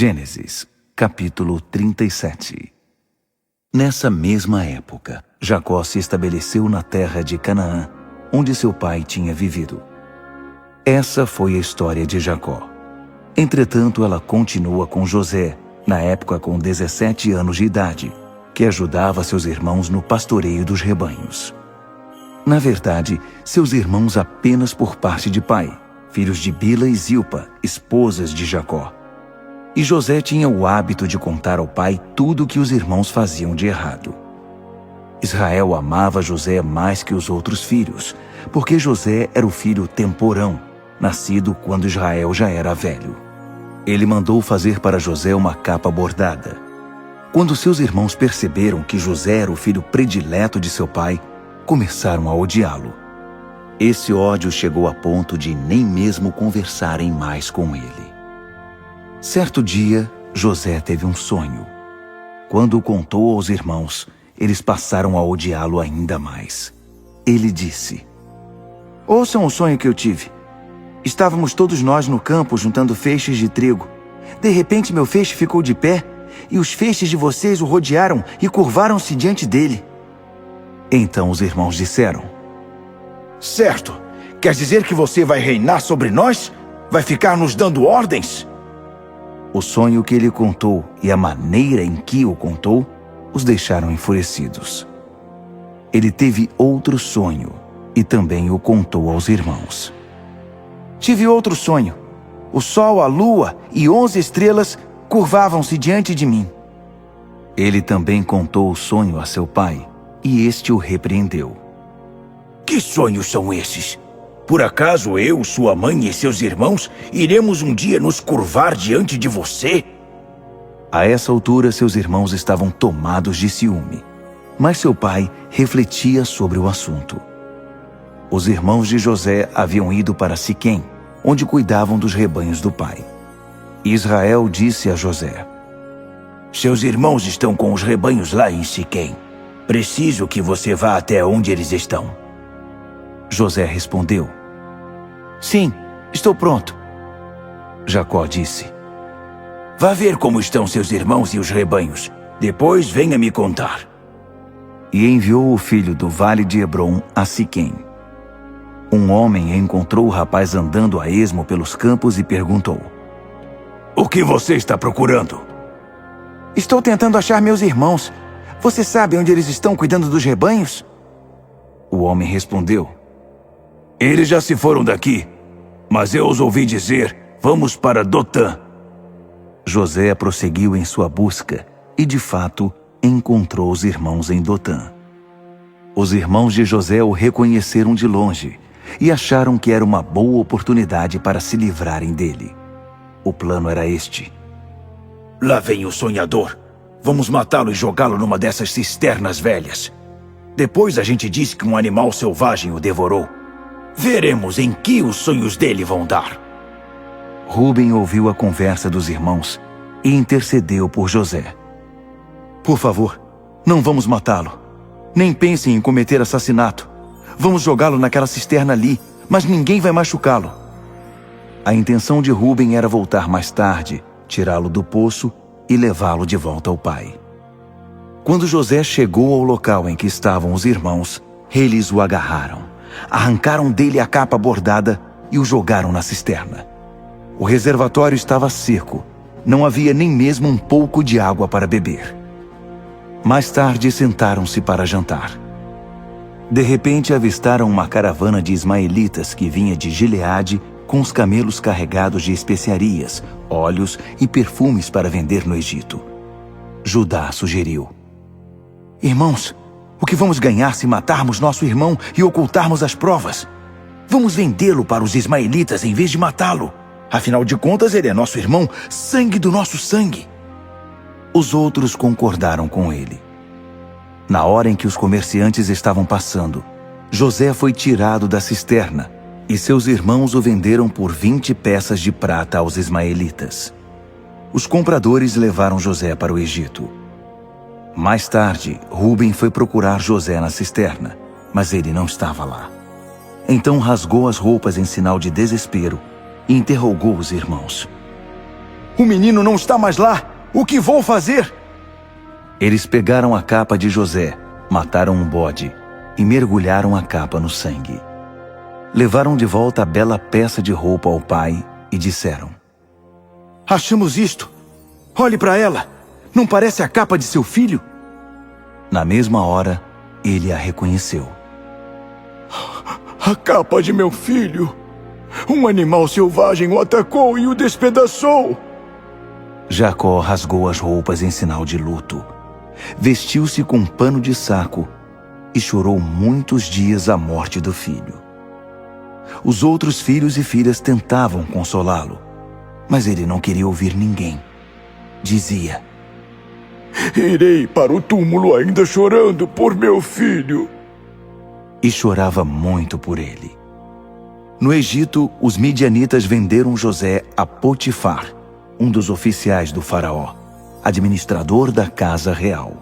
Gênesis, capítulo 37. Nessa mesma época, Jacó se estabeleceu na terra de Canaã, onde seu pai tinha vivido. Essa foi a história de Jacó. Entretanto, ela continua com José, na época com 17 anos de idade, que ajudava seus irmãos no pastoreio dos rebanhos. Na verdade, seus irmãos apenas por parte de pai, filhos de Bila e Zilpa, esposas de Jacó. E José tinha o hábito de contar ao pai tudo o que os irmãos faziam de errado. Israel amava José mais que os outros filhos, porque José era o filho temporão, nascido quando Israel já era velho. Ele mandou fazer para José uma capa bordada. Quando seus irmãos perceberam que José era o filho predileto de seu pai, começaram a odiá-lo. Esse ódio chegou a ponto de nem mesmo conversarem mais com ele. Certo dia, José teve um sonho. Quando o contou aos irmãos, eles passaram a odiá-lo ainda mais. Ele disse: "Ouçam o sonho que eu tive. Estávamos todos nós no campo juntando feixes de trigo. De repente meu feixe ficou de pé, e os feixes de vocês o rodearam e curvaram-se diante dele." Então os irmãos disseram: "Certo! Quer dizer que você vai reinar sobre nós? Vai ficar nos dando ordens?" O sonho que ele contou e a maneira em que o contou os deixaram enfurecidos. Ele teve outro sonho e também o contou aos irmãos. "Tive outro sonho. O sol, a lua e 11 estrelas curvavam-se diante de mim." Ele também contou o sonho a seu pai, e este o repreendeu. "Que sonhos são esses? Por acaso eu, sua mãe e seus irmãos iremos um dia nos curvar diante de você?" A essa altura, seus irmãos estavam tomados de ciúme, mas seu pai refletia sobre o assunto. Os irmãos de José haviam ido para Siquém, onde cuidavam dos rebanhos do pai. Israel disse a José: "Seus irmãos estão com os rebanhos lá em Siquém. Preciso que você vá até onde eles estão." José respondeu: "Sim, estou pronto." Jacó disse: "Vá ver como estão seus irmãos e os rebanhos. Depois venha me contar." E enviou o filho do vale de Hebrom a Siquém. Um homem encontrou o rapaz andando a esmo pelos campos e perguntou: "O que você está procurando?" "Estou tentando achar meus irmãos. Você sabe onde eles estão cuidando dos rebanhos?" O homem respondeu: "Eles já se foram daqui, mas eu os ouvi dizer, vamos para Dotã." José prosseguiu em sua busca e, de fato, encontrou os irmãos em Dotã. Os irmãos de José o reconheceram de longe e acharam que era uma boa oportunidade para se livrarem dele. O plano era este: "Lá vem o sonhador. Vamos matá-lo e jogá-lo numa dessas cisternas velhas. Depois a gente diz que um animal selvagem o devorou. Veremos em que os sonhos dele vão dar." Rúben ouviu a conversa dos irmãos e intercedeu por José. "Por favor, não vamos matá-lo. Nem pensem em cometer assassinato. Vamos jogá-lo naquela cisterna ali, mas ninguém vai machucá-lo." A intenção de Rúben era voltar mais tarde, tirá-lo do poço e levá-lo de volta ao pai. Quando José chegou ao local em que estavam os irmãos, eles o agarraram, arrancaram dele a capa bordada e o jogaram na cisterna. O reservatório estava seco, não havia nem mesmo um pouco de água para beber. Mais tarde sentaram-se para jantar. De repente avistaram uma caravana de ismaelitas que vinha de Gileade com os camelos carregados de especiarias, óleos e perfumes para vender no Egito. Judá sugeriu: "Irmãos, o que vamos ganhar se matarmos nosso irmão e ocultarmos as provas? Vamos vendê-lo para os ismaelitas em vez de matá-lo. Afinal de contas, ele é nosso irmão, sangue do nosso sangue." Os outros concordaram com ele. Na hora em que os comerciantes estavam passando, José foi tirado da cisterna e seus irmãos o venderam por 20 peças de prata aos ismaelitas. Os compradores levaram José para o Egito. Mais tarde, Rúben foi procurar José na cisterna, mas ele não estava lá. Então rasgou as roupas em sinal de desespero e interrogou os irmãos: O menino não está mais lá! O que vou fazer? Eles pegaram a capa de José, mataram um bode e mergulharam a capa no sangue. Levaram de volta a bela peça de roupa ao pai e disseram: Achamos isto! Olhe para ela! Não parece a capa de seu filho? Na mesma hora, ele a reconheceu. A capa de meu filho! Um animal selvagem o atacou e o despedaçou! Jacó rasgou as roupas em sinal de luto, vestiu-se com um pano de saco e chorou muitos dias a morte do filho. Os outros filhos e filhas tentavam consolá-lo, mas ele não queria ouvir ninguém. Dizia: Irei para o túmulo ainda chorando por meu filho. E chorava muito por ele. No Egito, os midianitas venderam José a Potifar, um dos oficiais do faraó, administrador da casa real.